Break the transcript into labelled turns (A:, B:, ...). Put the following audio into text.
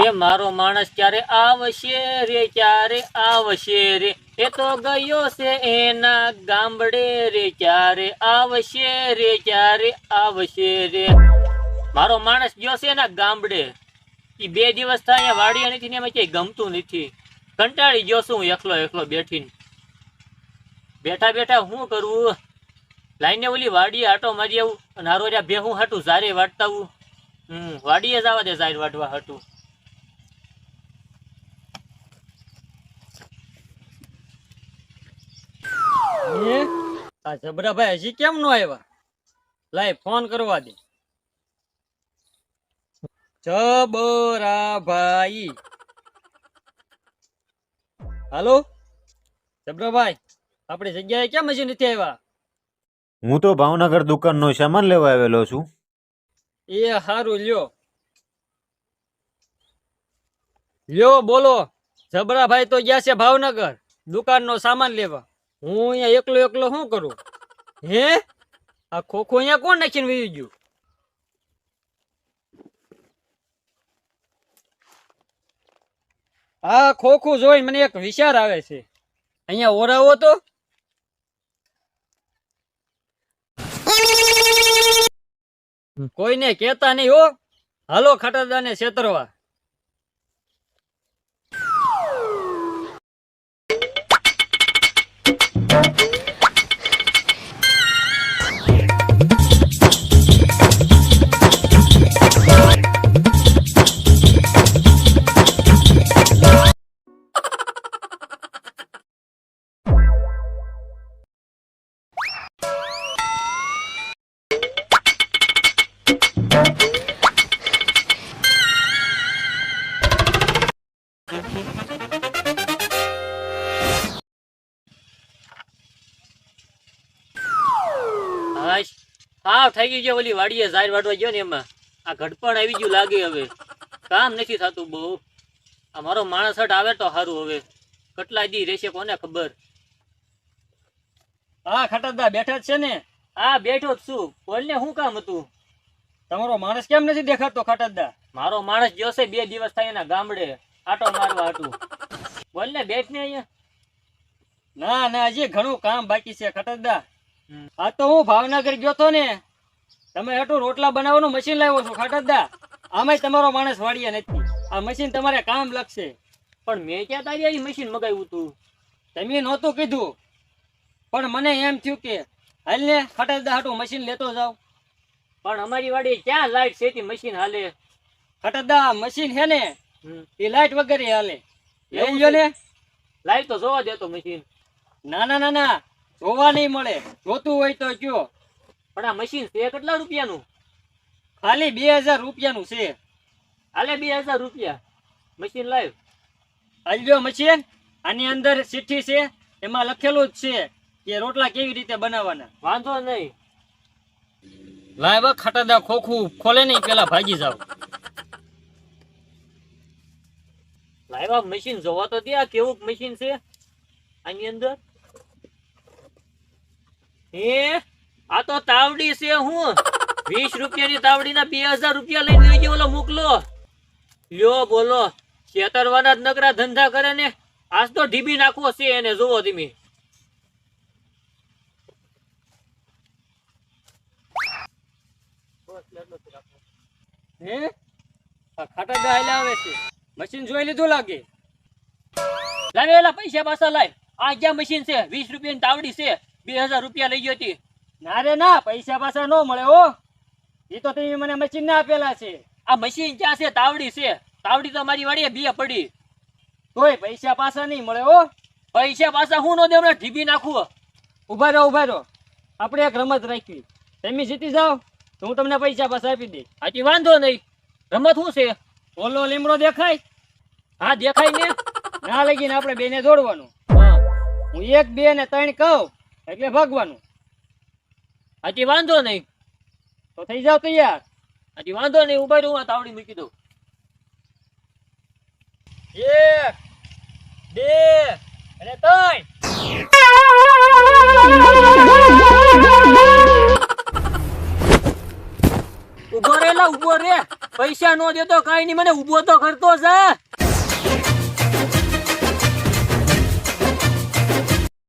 A: એ મારો માણસ ક્યારે આવશે રે, ક્યારે આવશે રે, એ તો ગયો છે એના ગામડે રે, ક્યારે આવશે રે, ક્યારે આવશે રે. મારો માણસ ગયો છે એના ગામડે. ઈ 2 દિવસ થાય અહીંયા વાડી નથી ને એમાં ક્યાંય ગમતું નથી. કંટાળી ગયો છું એકલો એકલો બેઠીને. બેઠા બેઠા શું કરવું? લાઈને ઓલી વાડીએ આટો મારી આવું અને હારોર્યા ભેહું હાટું ઝારે વાટતા આવું. વાડીએ જવા દે ઝાર વાટવા હાટું. આ જબરાભાઈ હજી કેમ નો આવ્યા? લાય ફોન કરવા દે. જબરાભાઈ, હાલો જબરાભાઈ, આપણી જગ્યાએ કેમ હજી નથી આવ્યા?
B: હું તો ભાવનગર દુકાનનો સામાન લેવા આવેલો છું.
A: એ સારું, લ્યો બોલો. જબરાભાઈ તો ગયા છે ભાવનગર દુકાનનો સામાન લેવા. હું અહીંયા એકલો એકલો શું કરું? હે, આ ખોખો અહીંયા કોણ નાખીને વહી ગયું? આ ખોખું જોઈને મને એક વિચાર આવે છે. અહીંયા ઓરાવો તો. કોઈને કેતા નહીં હો. હાલો ખાટાદાને છેતરવા. હા થઈ ગયું છે. ઓલી વાડીએ ઝાર વાટવા ગયો ને એમાં આ ઘડપણ આવી ગયું લાગે. હવે કામ નથી થતું બહુ. આ મારો માણસ હટ આવે તો સારું. હવે કેટલા દી રહેશે કોને ખબર. હા ખટાદા બેઠા જ છે ને? હા બેઠો જ છું. બોલને શું કામ હતું? તમારો માણસ કેમ નથી દેખાતો ખટાદા? મારો માણસ ગયો છે 2 દિવસ થાય એના ગામડે આટો મારવા હતું. બોલને બેઠ ને અહીંયા. ના ના, હજી ઘણું કામ બાકી છે ખટાદા. આ તો હું ભાવનગર ગયો તો ને, તમે હેઠું રોટલા બનાવવાનું મશીન લાવ્યો છું ખાટાદા. આમાંય તમારો માણસ વાડીએ નથી. આ મશીન તમારે કામ લાગશે. પણ મેં ક્યાં તારી આવી મશીન મગાવ્યું તું? તમે નહોતું કીધું, પણ મને એમ થયું કે હાલ ને ખાટાદા હાટું મશીન લેતો જાવ. પણ અમારી વાડી ક્યાં લાઈટ છે તે મશીન હાલે? ખાટાદા મશીન છે ને એ લાઈટ વગર હાલે. લઈ લો ને. લાઈટ તો જોવા દેતો મશીન. ના ના ના ના, જોવા નહીં મળે. જોતું હોય તો કયો. પણ આ મશીન છે કેટલા રૂપિયાનું? ખાલી 2000 રૂપિયાનું છે. હાલે 2000 રૂપિયા મશીન લાવ. હાલ્યો મશીન. આની અંદર ચિઠ્ઠી છે, એમાં લખેલું જ છે કે રોટલા કેવી રીતે બનાવવાના. વાંધો નહીં. લાવ ખટાદા ખોખું ખોલે નહીં પેલા ભાગી જાવ. લાવ્યા મશીન જોવા તો દે કેવું મશીન છે આની અંદર. આ તો તાવડી છે. હું 20 રૂપિયાની તાવડીના 2000 રૂપિયા લઈને લઈ ગયો. ઓલો મોકલો. લ્યો બોલો. છેતરવાના જ નકરા ધંધા કરે ને. આજ તો ઢીબી નાખવો છે એને. જોવો તમે. ખાટાદા હાલ્યા આવે છે. મશીન જોઈ લીધું લાગે. લાવે એલા પૈસા પાછા લાય. આ ક્યાં મશીન છે? 20 રૂપિયાની તાવડી છે. 2000 રૂપિયા લઈ ગયો હતી. ના રે ના, પૈસા પાછા ન મળે હો. એ તો તમે મને મશીન ના આપેલા છે. આ મશીન ક્યાં છે? તાવડી છે. તાવડી તો મારી વાડીએ બે પડી. તોય પૈસા પાછા નહીં મળે હો. પૈસા પાછા હું નો દે, હમણાં ઢીબી નાખું. ઉભા રહો ઉભા રહો. આપણે એક રમત રાખી. તમે જીતી જાઓ તો હું તમને પૈસા પાછા આપી દઈશ. હાથી વાંધો નહીં. રમત શું છે? ઓલો લીમડો દેખાય? હા દેખાય ને. ના લગીને આપણે બેને દોડવાનું. હું 1 2 ને 3 કહું એટલે ભાગવાનું. હાથી વાંધો નહીં. તો થઈ જાવ તૈયાર. હાથી વાંધો નહીં. ઉભા રહું, તાવડી મૂકી દઉં. 1 2 અને 3. ઉભો રે. પૈસા નો દેતો કાઈ નહીં, મને ઊભો તો કરતો જા.